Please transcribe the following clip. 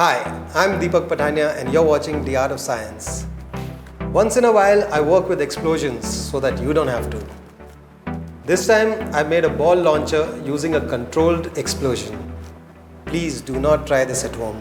Hi, I'm Deepak Patania and you're watching The Art of Science. Once in a while, I work with explosions so that you don't have to. This time, I made a ball launcher using a controlled explosion. Please do not try this at home.